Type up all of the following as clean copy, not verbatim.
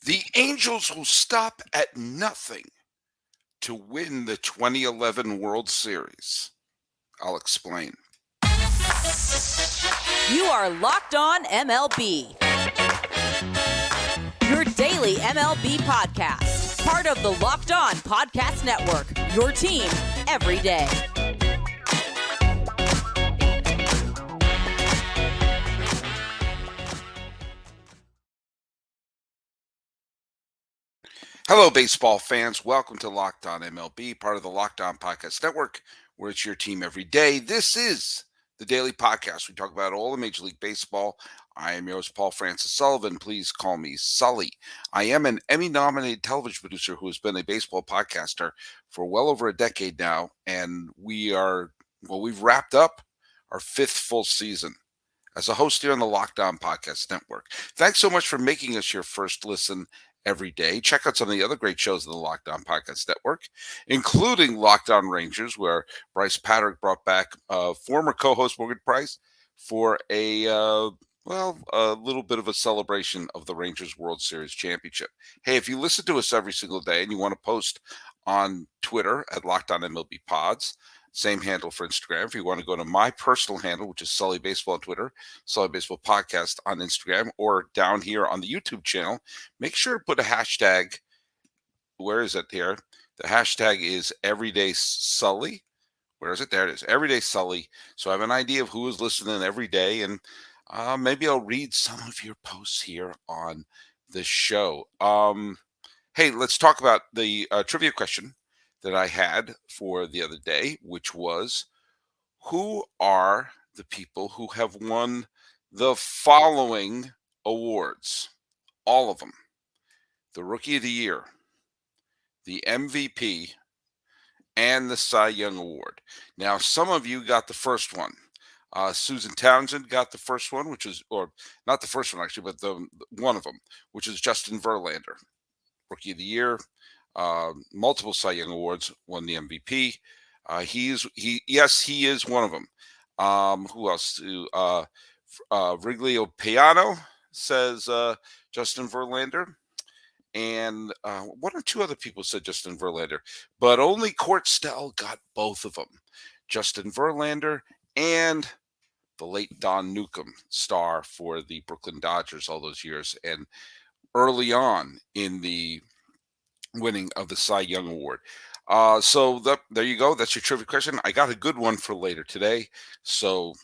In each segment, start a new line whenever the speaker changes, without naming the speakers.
The Angels will stop at nothing to win the 2011 World Series. I'll explain.
You are Locked On MLB, your daily MLB podcast. Part of the Locked On Podcast Network, your team every day.
Hello, baseball fans. Welcome to Locked On MLB, part of the Locked On Podcast Network, where it's your team every day. This is the daily podcast. We talk about all of Major League Baseball. I am yours, Paul Francis Sullivan. Please call me Sully. I am an Emmy-nominated television producer who has been a baseball podcaster for well over a decade now, and we've wrapped up our fifth full season as a host here on the Locked On Podcast Network. Thanks so much for making us your first listen every day. Check out some of the other great shows of the Locked On Podcast Network, including Locked On Rangers, where Bryce Patrick brought back former co-host Morgan Price for a little bit of a celebration of the Rangers World Series championship. Hey, if you listen to us every single day and you want to post on Twitter at Locked On MLB Pods, same handle for Instagram. If you want to go to my personal handle, which is Sully Baseball on Twitter, Sully Baseball Podcast on Instagram, or down here on the YouTube channel, make sure to put a hashtag. Where is it here? The hashtag is Everyday Sully. Where is it? There it is. Everyday Sully. So I have an idea of who is listening every day, and maybe I'll read some of your posts here on the show. Hey, let's talk about the trivia question that I had for the other day, which was, who are the people who have won the following awards? All of them. The Rookie of the Year, the MVP, and the Cy Young Award. Now, some of you got the first one. Susan Townsend got the first one, or not the first one actually, but one of them, which is Justin Verlander, Rookie of the Year, multiple Cy Young Awards, won the MVP. He is one of them. Who else? Wrigley Piano says Justin Verlander. And one or two other people said Justin Verlander, but only Court Stell got both of them. Justin Verlander and the late Don Newcomb, star for the Brooklyn Dodgers all those years, and early on in the winning of the Cy Young Award. There you go. That's your trivia question. I got a good one for later today. So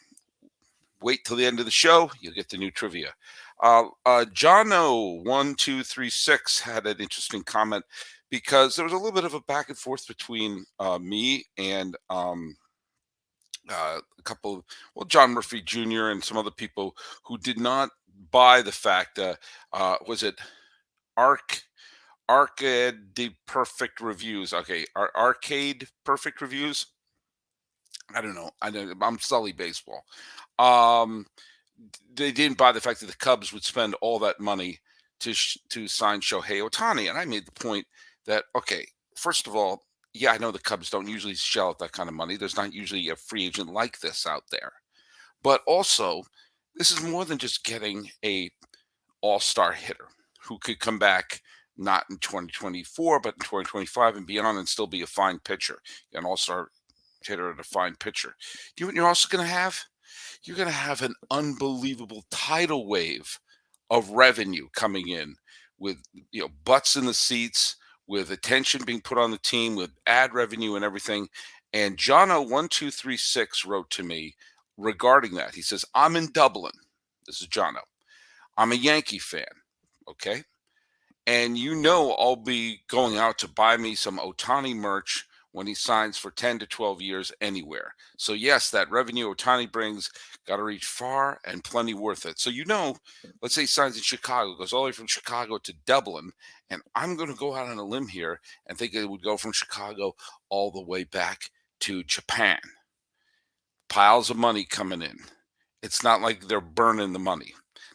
wait till the end of the show. You'll get the new trivia. Jono1236 had an interesting comment because there was a little bit of a back and forth between me and a couple, John Murphy Jr. and some other people who did not buy the fact was it Arcade Perfect Reviews. Okay, Arcade Perfect Reviews. I don't know. I'm Sully Baseball. They didn't buy the fact that the Cubs would spend all that money to sign Shohei Ohtani, and I made the point that, okay, first of all, yeah, I know the Cubs don't usually shell out that kind of money. There's not usually a free agent like this out there, but also this is more than just getting a all-star hitter who could come back not in 2024, but in 2025 and beyond and still be a fine pitcher, an all-star hitter and a fine pitcher. Do you know what you're also going to have? You're going to have an unbelievable tidal wave of revenue coming in with, butts in the seats, with attention being put on the team, with ad revenue and everything. And Jono1236 wrote to me regarding that. He says, I'm in Dublin. This is Jono. I'm a Yankee fan. Okay. And I'll be going out to buy me some Ohtani merch when he signs for 10 to 12 years anywhere. So yes, that revenue Ohtani brings got to reach far and plenty worth it. So, let's say he signs in Chicago, goes all the way from Chicago to Dublin, and I'm going to go out on a limb here and think it would go from Chicago all the way back to Japan. Piles of money coming in. It's not like they're burning the money.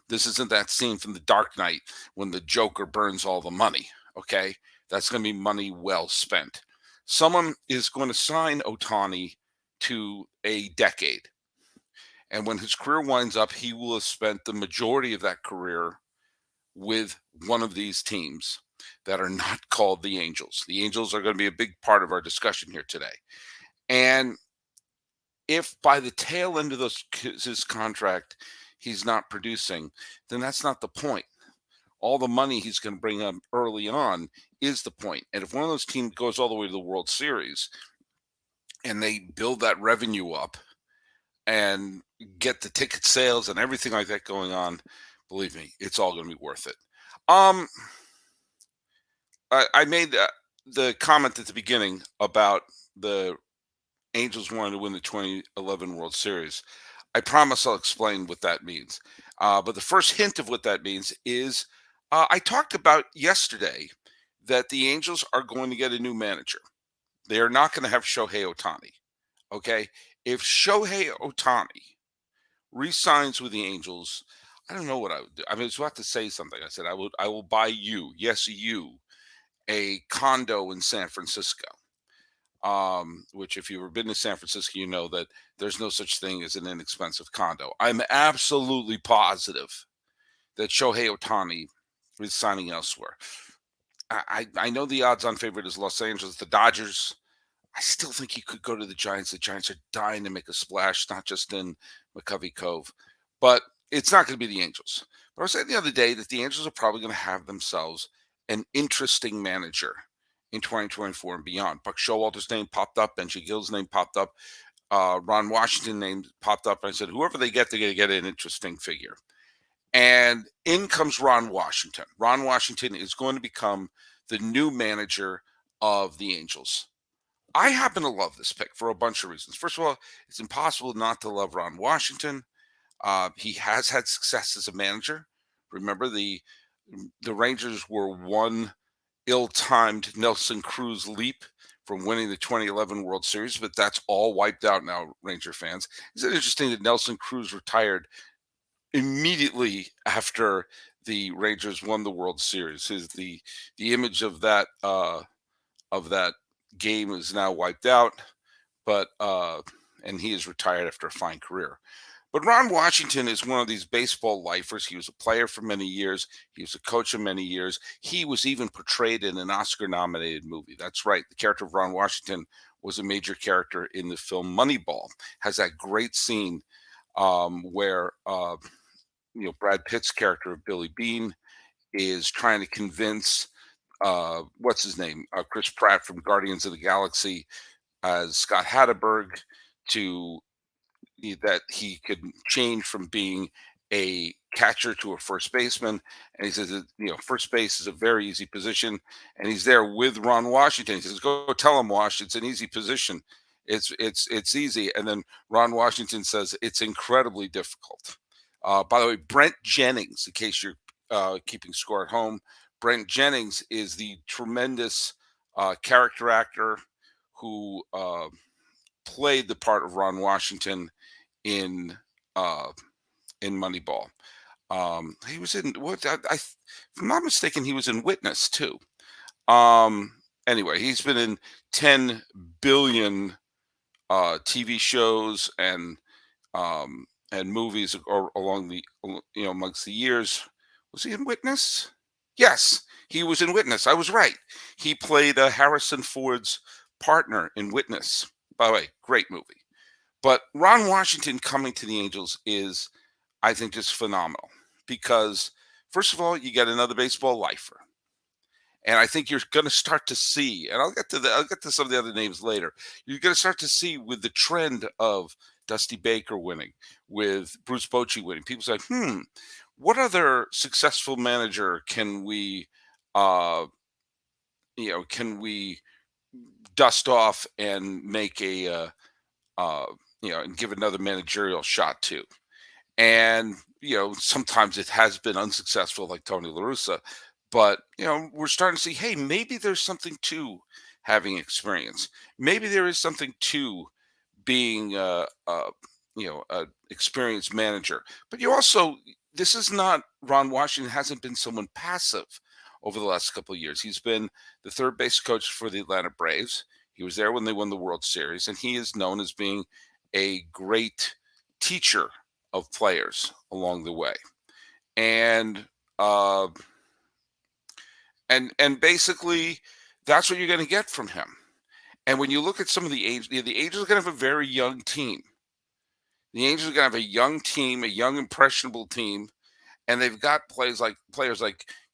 This isn't that scene from The Dark Knight when the Joker burns all the money, okay? That's going to be money well spent. Someone is going to sign Ohtani to a decade. And when his career winds up, he will have spent the majority of that career with one of these teams that are not called the Angels. The Angels are going to be a big part of our discussion here today. And if by the tail end of his contract he's not producing, then that's not the point. All the money he's going to bring up early on is the point. And if one of those teams goes all the way to the World Series and they build that revenue up and get the ticket sales and everything like that going on, believe me, it's all going to be worth it. I made the comment at the beginning about the Angels wanted to win the 2011 World Series. I promise I'll explain what that means. But the first hint of what that means is I talked about yesterday that the Angels are going to get a new manager. They are not going to have Shohei Ohtani. Okay. If Shohei Ohtani re-signs with the Angels, I don't know what I would do. I was about to say something. I said, I will buy you, yes, you, a condo in San Francisco. Which if you've ever been to San Francisco, you know that there's no such thing as an inexpensive condo. I'm absolutely positive that Shohei Ohtani is signing elsewhere. I know the odds-on favorite is Los Angeles, the Dodgers. I still think he could go to the Giants. The Giants are dying to make a splash, not just in McCovey Cove, but it's not going to be the Angels. But I was saying the other day that the Angels are probably going to have themselves an interesting manager in 2024 and beyond. Buck Showalter's name popped up, Benji Gill's name popped up, Ron Washington's name popped up. And I said, whoever they get, they're going to get an interesting figure. And in comes Ron Washington. Ron Washington is going to become the new manager of the Angels. I happen to love this pick for a bunch of reasons. First of all, it's impossible not to love Ron Washington. He has had success as a manager. Remember, the Rangers were one ill-timed Nelson Cruz leap from winning the 2011 World Series, but that's all wiped out now, Ranger fans. Isn't it interesting that Nelson Cruz retired immediately after the Rangers won the World Series? The image of that game is now wiped out, but and he is retired after a fine career. But Ron Washington is one of these baseball lifers. He was a player for many years. He was a coach for many years. He was even portrayed in an Oscar-nominated movie. That's right. The character of Ron Washington was a major character in the film Moneyball. Has that great scene where Brad Pitt's character of Billy Bean is trying to convince what's his name, Chris Pratt from Guardians of the Galaxy, as Scott Hatterberg, that he could change from being a catcher to a first baseman. And he says that, first base is a very easy position. And he's there with Ron Washington. He says, go tell him, Wash, it's an easy position. It's easy. And then Ron Washington says it's incredibly difficult. By the way, Brent Jennings, in case you're keeping score at home, Brent Jennings is the tremendous character actor who played the part of Ron Washington in Moneyball. He was in if I'm not mistaken, he was in Witness too. Anyway, he's been in 10 billion TV shows and movies along the amongst the years. Was he in Witness? Yes, he was in Witness. I was right. He played Harrison Ford's partner in Witness. By the way, great movie. But Ron Washington coming to the Angels is, I think, just phenomenal because, first of all, you get another baseball lifer, and I think you're going to start to see, and I'll get to some of the other names later. You're going to start to see with the trend of Dusty Baker winning, with Bruce Bochy winning. People say, what other successful manager can we dust off and make a and give another managerial shot to? And sometimes it has been unsuccessful, like Tony La Russa, but we're starting to see, hey, maybe there's something to having experience. Maybe there is something to being an experienced manager. But this is not, Ron Washington hasn't been someone passive over the last couple of years. He's been the third base coach for the Atlanta Braves. He was there when they won the World Series, and he is known as being a great teacher of players along the way. And Uh, and basically, that's what you're going to get from him. And when you look at some of the Angels are going to have a very young team. The Angels are going to have a young team, a young impressionable team, and they've got players like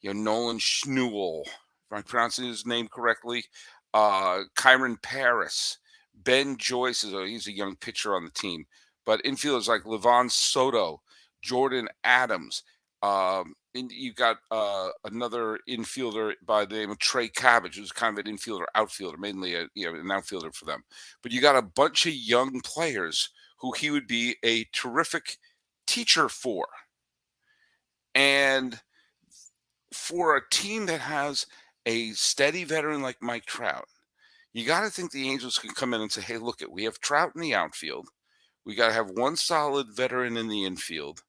Nolan Schnuel, if I'm pronouncing his name correctly, Kyron Paris, Ben Joyce he's a young pitcher on the team, but infielders like Levon Soto, Jordan Adams. And you got another infielder by the name of Trey Cabbage, who's kind of an infielder outfielder, mainly an outfielder for them. But you got a bunch of young players who he would be a terrific teacher for. And for a team that has a steady veteran like Mike Trout, you got to think the Angels can come in and say, hey, look, we have Trout in the outfield. We got to have one solid veteran in the infield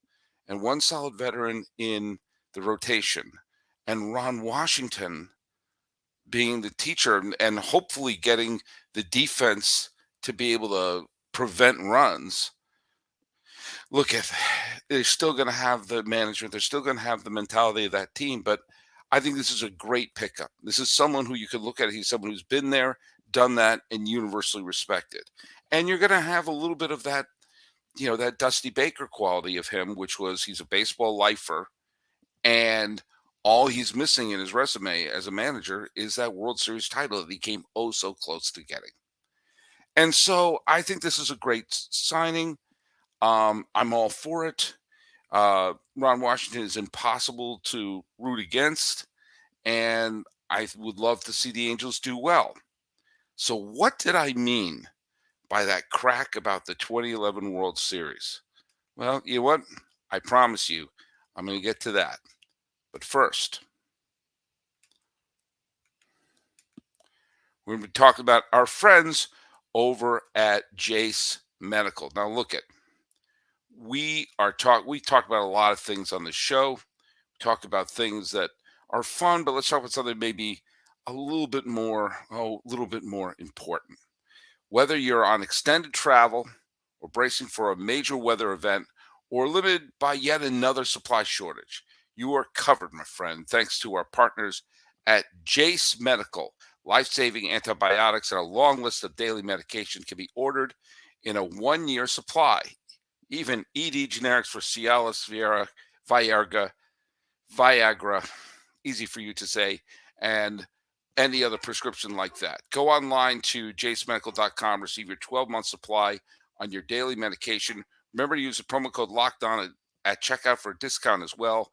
and one solid veteran in the rotation. And Ron Washington being the teacher and hopefully getting the defense to be able to prevent runs. Look, if they're still going to have the management, they're still going to have the mentality of that team. But I think this is a great pickup. This is someone who you could look at. He's someone who's been there, done that, and universally respected. And you're going to have a little bit of that, that Dusty Baker quality of him, which was he's a baseball lifer. And all he's missing in his resume as a manager is that World Series title that he came oh so close to getting. And so I think this is a great signing. I'm all for it. Ron Washington is impossible to root against, and I would love to see the Angels do well. So what did I mean by that crack about the 2011 World Series? Well, you know what? I promise you, I'm going to get to that. But first, we're going to talk about our friends over at Jase Medical. Now, look at we talk about a lot of things on the show. We talk about things that are fun, but let's talk about something maybe a little bit more important. Whether you're on extended travel or bracing for a major weather event or limited by yet another supply shortage, you are covered, my friend, thanks to our partners at Jase Medical. Life-saving antibiotics and a long list of daily medication can be ordered in a 1-year supply. Even ED generics for Cialis, Viagra, easy for you to say, and any other prescription like that. Go online to jasemedical.com, receive your 12-month supply on your daily medication. Remember to use the promo code LOCKEDON at checkout for a discount as well.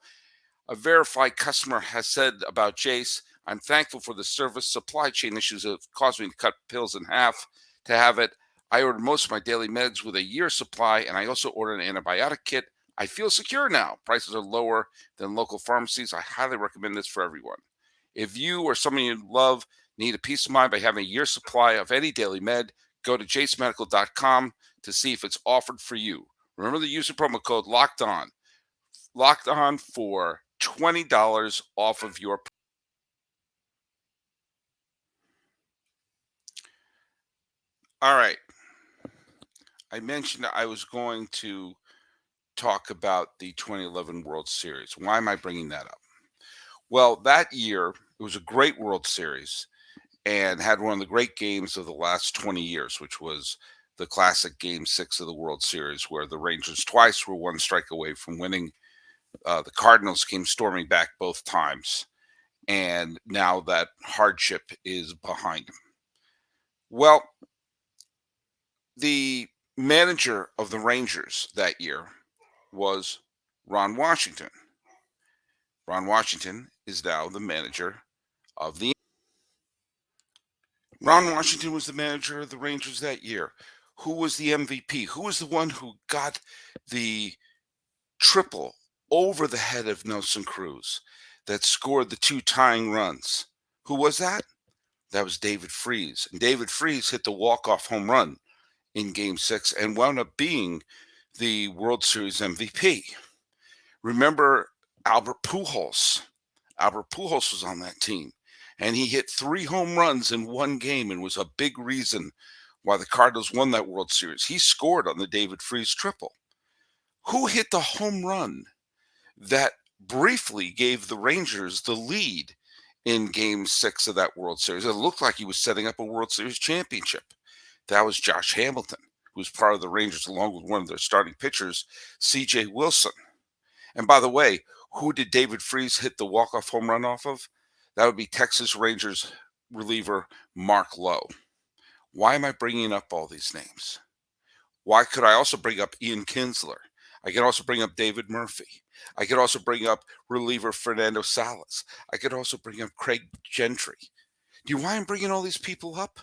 A verified customer has said about Jase, I'm thankful for the service. Supply chain issues have caused me to cut pills in half to have it. I ordered most of my daily meds with a year's supply, and I also ordered an antibiotic kit. I feel secure now. Prices are lower than local pharmacies. I highly recommend this for everyone. If you or someone you love need a peace of mind by having a year's supply of any daily med, go to jasemedical.com to see if it's offered for you. Remember the user promo code locked on for $20 off of your. All right. I mentioned I was going to talk about the 2011 World Series. Why am I bringing that up? Well, that year, it was a great World Series and had one of the great games of the last 20 years, which was the classic Game 6 of the World Series, where the Rangers twice were one strike away from winning. The Cardinals came storming back both times, and now that hardship is behind them. Well, the manager of the Rangers that year was Ron Washington. Ron Washington is now the manager of the. Ron Washington was the manager of the Rangers that year. Who was the MVP? Who was the one who got the triple over the head of Nelson Cruz that scored the 2 tying runs? Who was that? That was David Freese. And David Freese hit the walk-off home run in Game 6 and wound up being the World Series MVP. Remember Albert Pujols. Albert Pujols was on that team, and he hit 3 home runs in one game and was a big reason why the Cardinals won that World Series. He scored on the David Freese triple. Who hit the home run that briefly gave the Rangers the lead in Game 6 of that World Series. It looked like he was setting up a World Series championship. That was Josh Hamilton, who was part of the Rangers along with one of their starting pitchers, C.J. Wilson. And by the way, who did David Freese hit the walk-off home run off of? That would be Texas Rangers reliever Mark Lowe. Why am I bringing up all these names? Why could I also bring up Ian Kinsler? I could also bring up David Murphy. I could also bring up reliever Fernando Salas. I could also bring up Craig Gentry. Do you know why I'm bringing all these people up?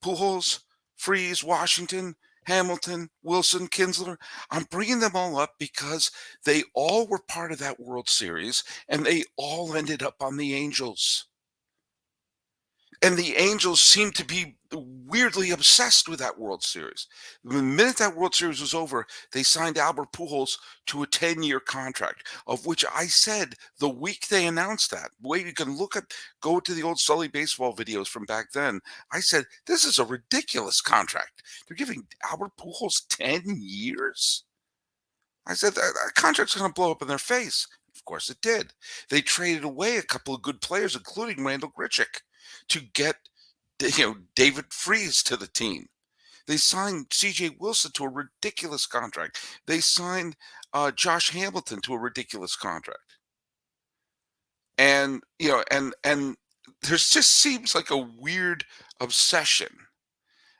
Pujols, Freese, Washington, Hamilton, Wilson, Kinsler. I'm bringing them all up because they all were part of that World Series and they all ended up on the Angels. And the Angels seem to be weirdly obsessed with that World Series. The minute that World Series was over, they signed Albert Pujols to a 10-year contract, of which I said the week they announced that. Wait, you can go to the old Sully baseball videos from back then. I said, this is a ridiculous contract. They're giving Albert Pujols 10 years? I said, that contract's going to blow up in their face. Of course it did. They traded away a couple of good players, including Randall Grichuk, to get David Freese to the team. They signed C.J. Wilson to a ridiculous contract. They signed Josh Hamilton to a ridiculous contract. And and there just seems like a weird obsession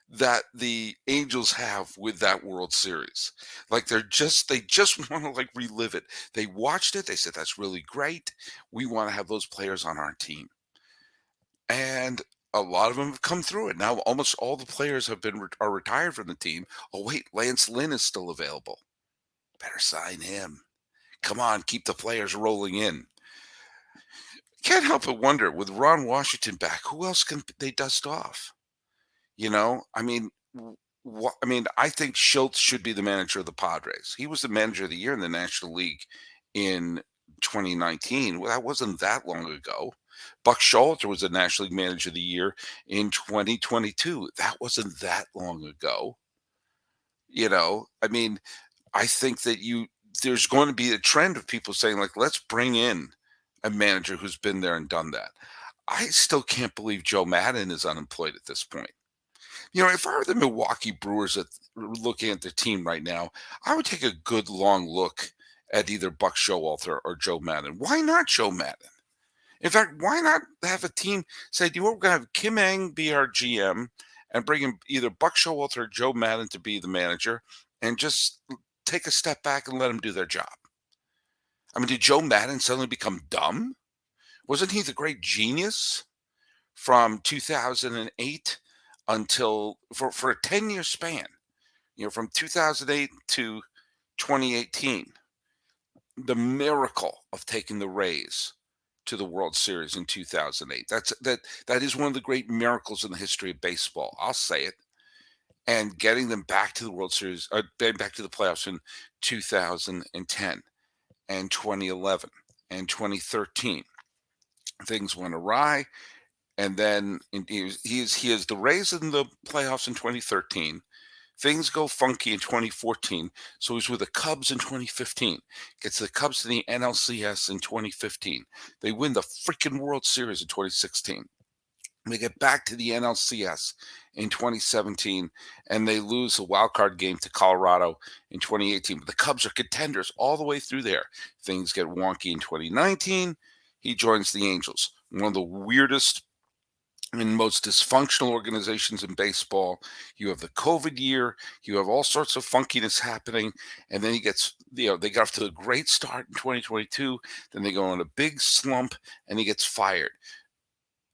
that the Angels have with that World Series. Like they just want to like relive it. They watched it. They said, that's really great. We want to have those players on our team. And a lot of them have come through it. Now almost all the players are retired from the team. Oh, wait, Lance Lynn is still available. Better sign him. Come on, keep the players rolling in. Can't help but wonder, with Ron Washington back, who else can they dust off? I think Schultz should be the manager of the Padres. He was the manager of the year in the National League in 2019. Well, that wasn't that long ago. Buck Showalter was the National League Manager of the Year in 2022. That wasn't that long ago. I think that there's going to be a trend of people saying, like, let's bring in a manager who's been there and done that. I still can't believe Joe Maddon is unemployed at this point. If I were the Milwaukee Brewers looking at their team right now, I would take a good long look at either Buck Showalter or Joe Maddon. Why not Joe Maddon? In fact, why not have a team say, we're going to have Kim Ng be our GM and bring in either Buck Showalter or Joe Maddon to be the manager and just take a step back and let them do their job? I mean, did Joe Maddon suddenly become dumb? Wasn't he the great genius from 2008 until for a 10-year span, from 2008 to 2018, the miracle of taking the Rays to the World Series in 2008. That is one of the great miracles in the history of baseball. I'll say it. And getting them back to the World Series, back to the playoffs in 2010 and 2011 and 2013. Things went awry. And then he is the Rays in the playoffs in 2013. Things go funky in 2014. So he's with the Cubs in 2015. Gets the Cubs to the NLCS in 2015. They win the freaking World Series in 2016. They get back to the NLCS in 2017, and they lose the wild card game to Colorado in 2018. But the Cubs are contenders all the way through there. Things get wonky in 2019. He joins the Angels, one of the weirdest and most dysfunctional organizations in baseball. You have the COVID year. You have all sorts of funkiness happening. And then he gets, they got off to a great start in 2022. Then they go on a big slump, and he gets fired.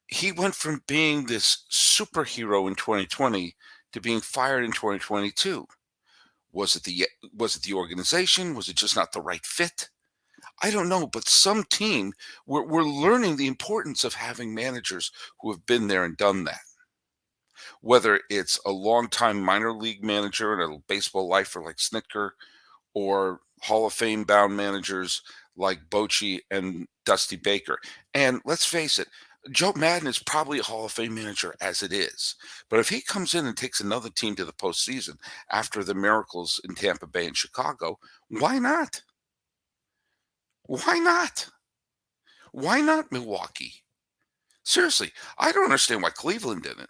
He went from being this superhero in 2020 to being fired in 2022. Was it the organization? Was it just not the right fit? I don't know, but some team, we're learning the importance of having managers who have been there and done that. Whether it's a longtime minor league manager and a baseball lifer like Snitker, or Hall of Fame bound managers like Bochy and Dusty Baker. And let's face it, Joe Maddon is probably a Hall of Fame manager as it is. But if he comes in and takes another team to the postseason after the miracles in Tampa Bay and Chicago, why not? Why not? Why not Milwaukee? Seriously, I don't understand why Cleveland didn't.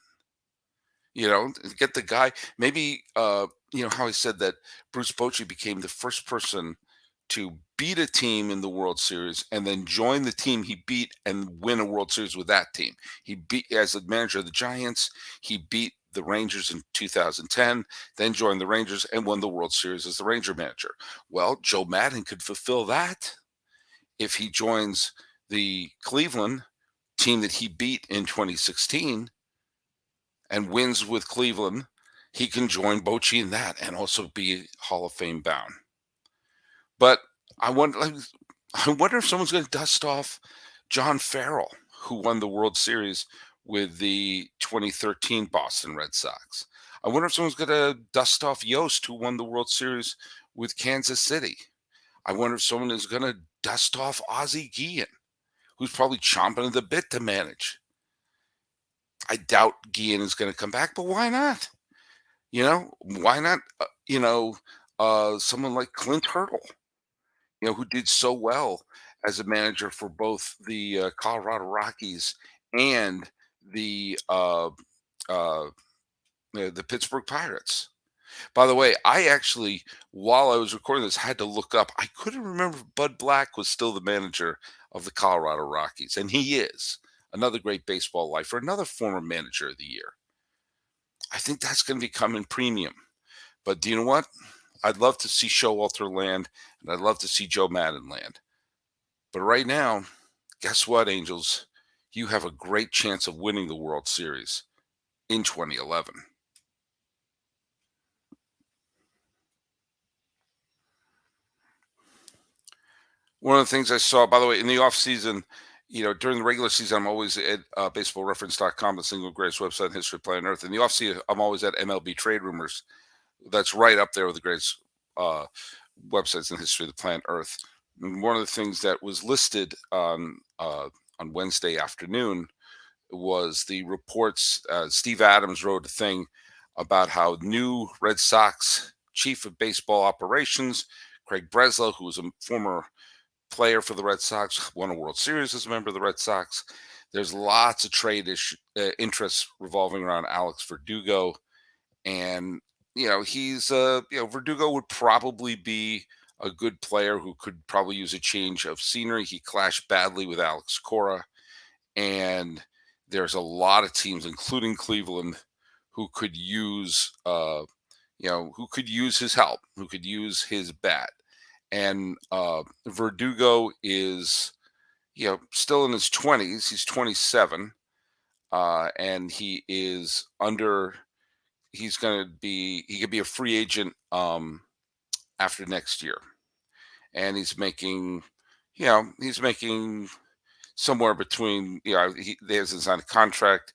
Get the guy. Maybe how I said that Bruce Bochy became the first person to beat a team in the World Series and then join the team he beat and win a World Series with that team. He beat as the manager of the Giants. He beat the Rangers in 2010, then joined the Rangers and won the World Series as the Ranger manager. Well, Joe Madden could fulfill that if he joins the Cleveland team that he beat in 2016 and wins with Cleveland. He can join Bochy in that and also be Hall of Fame bound. But I wonder, I wonder if someone's going to dust off John Farrell, who won the World Series with the 2013 Boston Red Sox. I wonder if someone's going to dust off Yost, who won the World Series with Kansas City. I wonder if someone is going to dust off Ozzie Guillen, who's probably chomping at the bit to manage. I doubt Guillen is going to come back, but why not? Why not? Someone like Clint Hurdle, who did so well as a manager for both the Colorado Rockies and the uh, uh, the Pittsburgh Pirates. By the way, I actually, while I was recording this, had to look up. I couldn't remember if Bud Black was still the manager of the Colorado Rockies, and he is. Another great baseball lifer, another former manager of the year. I think that's going to be coming premium. But do you know what? I'd love to see Showalter land, and I'd love to see Joe Madden land. But right now, guess what, Angels? You have a great chance of winning the World Series in 2011. One of the things I saw, by the way, in the off season, during the regular season, I'm always at baseballreference.com, the single greatest website in history of planet Earth. In the off season, I'm always at MLB Trade Rumors. That's right up there with the greatest websites in the history of the planet Earth. And one of the things that was listed on Wednesday afternoon was the reports. Steve Adams wrote a thing about how new Red Sox chief of baseball operations, Craig Breslow, who was a former player for the Red Sox, won a World Series as a member of the Red Sox. There's lots of trade interests revolving around Alex Verdugo, and he's Verdugo would probably be a good player who could probably use a change of scenery. He clashed badly with Alex Cora, and there's a lot of teams, including Cleveland, who could use who could use his help, who could use his bat. And Verdugo is, still in his 20s. He's 27, and he is under. He could be a free agent after next year, and he's making somewhere between. He hasn't signed a contract.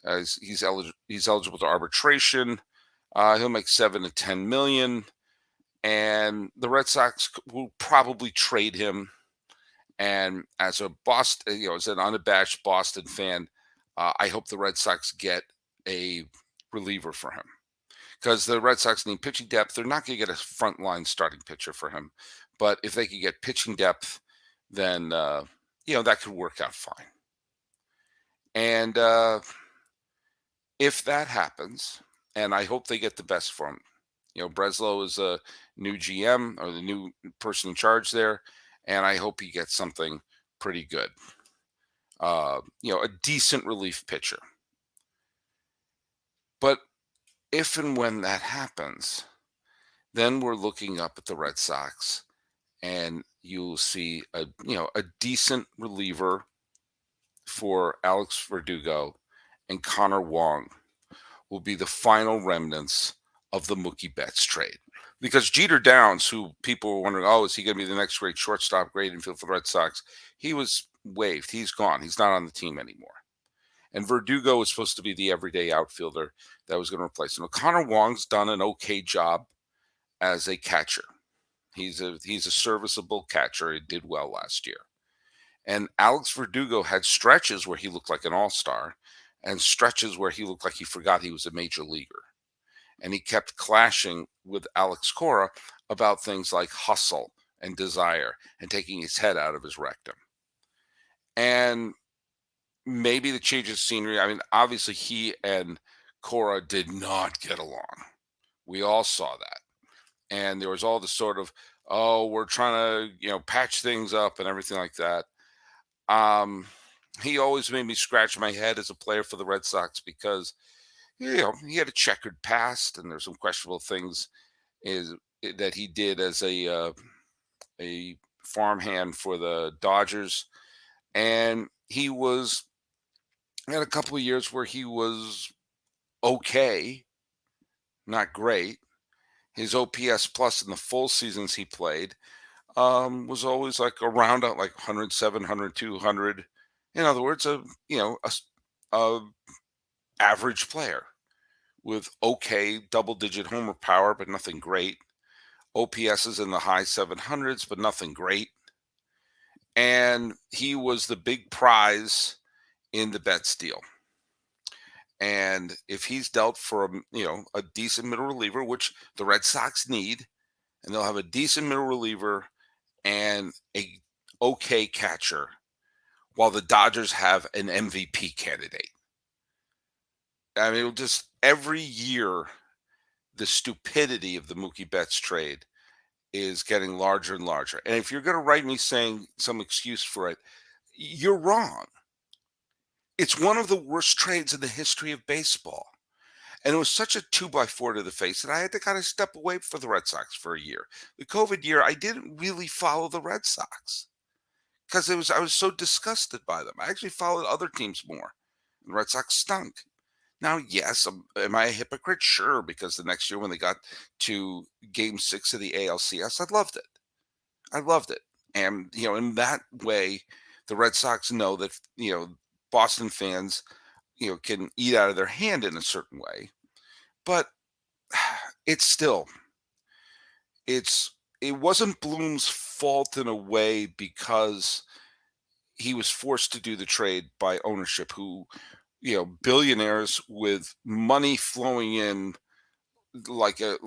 He's eligible to arbitration. He'll make 7 to 10 million. And the Red Sox will probably trade him. And as a Boston, as an unabashed Boston fan, I hope the Red Sox get a reliever for him because the Red Sox need pitching depth. They're not going to get a frontline starting pitcher for him, but if they could get pitching depth, then that could work out fine. And if that happens, and I hope they get the best for him. Breslow is a new GM or the new person in charge there, and I hope he gets something pretty good. A decent relief pitcher. But if and when that happens, then we're looking up at the Red Sox, and you'll see a decent reliever for Alex Verdugo, and Connor Wong will be the final remnants of the Mookie Betts trade. Because Jeter Downs, who people were wondering, is he going to be the next great shortstop, great infield for the Red Sox? He was waived. He's gone. He's not on the team anymore. And Verdugo was supposed to be the everyday outfielder that was going to replace him. Connor Wong's done an okay job as a catcher. He's a serviceable catcher. He did well last year. And Alex Verdugo had stretches where he looked like an all-star and stretches where he looked like he forgot he was a major leaguer. And he kept clashing with Alex Cora about things like hustle and desire and taking his head out of his rectum. And maybe the change of scenery. I mean, obviously, he and Cora did not get along. We all saw that. And there was all the sort of, oh, we're trying to, patch things up and everything like that. Um, he always made me scratch my head as a player for the Red Sox because, he had a checkered past and there's some questionable things is that he did as a farmhand for the Dodgers. And he had a couple of years where he was okay, not great. His OPS plus in the full seasons he played was always like around like 107, 102, 100. In other words, a average player with okay double-digit homer power, but nothing great. OPS is in the high 700s, but nothing great. And he was the big prize in the Betts deal. And if he's dealt for a decent middle reliever, which the Red Sox need, and they'll have a decent middle reliever and a okay catcher, while the Dodgers have an MVP candidate. I mean, just every year, the stupidity of the Mookie Betts trade is getting larger and larger. And if you're going to write me saying some excuse for it, you're wrong. It's one of the worst trades in the history of baseball. And it was such a 2x4 to the face that I had to kind of step away from the Red Sox for a year. The COVID year, I didn't really follow the Red Sox because I was so disgusted by them. I actually followed other teams more. The Red Sox stunk. Now, yes, am I a hypocrite? Sure, because the next year when they got to Game 6 of the ALCS, I loved it. I loved it. And, in that way, the Red Sox know that, Boston fans, can eat out of their hand in a certain way. But it's still, it wasn't Bloom's fault in a way because he was forced to do the trade by ownership who, billionaires with money flowing in like a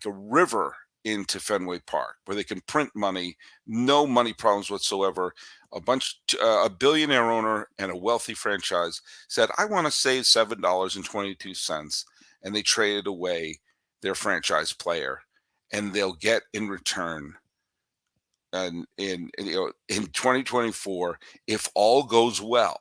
river into Fenway Park where they can print money, no money problems whatsoever. A billionaire owner and a wealthy franchise said, I want to save $7.22. And they traded away their franchise player and they'll get in return. And in 2024, if all goes well,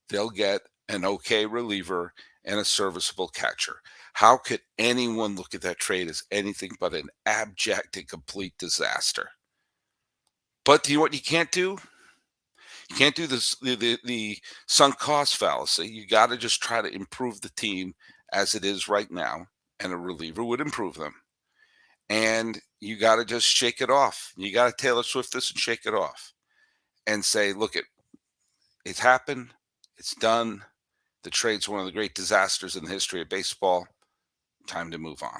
they'll get an okay reliever and a serviceable catcher. How could anyone look at that trade as anything but an abject and complete disaster? But do you know what you can't do? You can't do this the sunk cost fallacy. You got to just try to improve the team as it is right now, and a reliever would improve them. And you got to just shake it off. You got to Taylor Swift this and shake it off and say, look, it's happened. It's done. The trade's one of the great disasters in the history of baseball. Time to move on.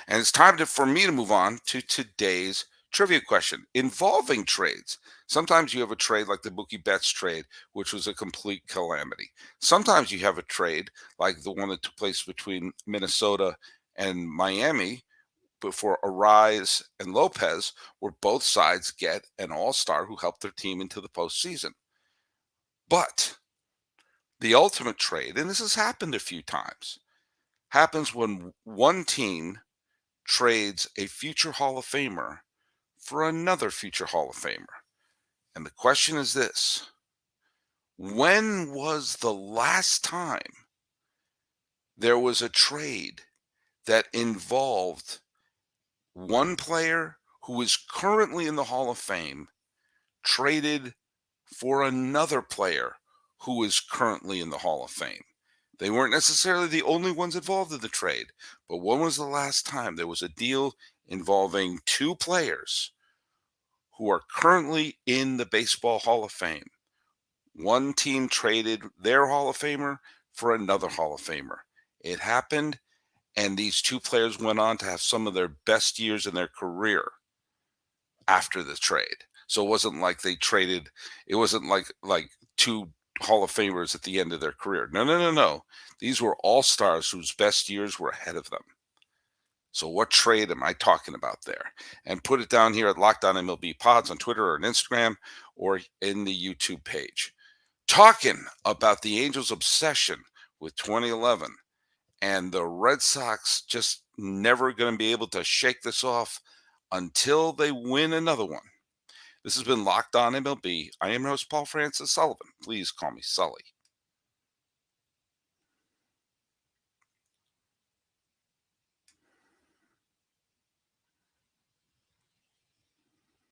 And it's time for me to move on to today's trivia question involving trades. Sometimes you have a trade like the Mookie Betts trade, which was a complete calamity. Sometimes you have a trade like the one that took place between Minnesota and Miami before Arise and Lopez, where both sides get an all-star who helped their team into the postseason. But the ultimate trade, and this has happened a few times, happens when one team trades a future Hall of Famer for another future Hall of Famer. And the question is this: when was the last time there was a trade that involved one player who is currently in the Hall of Fame traded for another player who is currently in the Hall of Fame? They weren't necessarily the only ones involved in the trade, but when was the last time there was a deal involving two players who are currently in the Baseball Hall of Fame? One team traded their Hall of Famer for another Hall of Famer. It happened, and these two players went on to have some of their best years in their career after the trade. So it wasn't like they traded, it wasn't like two Hall of Famers at the end of their career. No. These were all-stars whose best years were ahead of them. So what trade am I talking about there? And put it down here at Lockdown MLB Pods on Twitter or on Instagram or in the YouTube page. Talking about the Angels' obsession with 2011 and the Red Sox just never going to be able to shake this off until they win another one. This has been Locked On MLB. I am your host, Paul Francis Sullivan. Please call me Sully.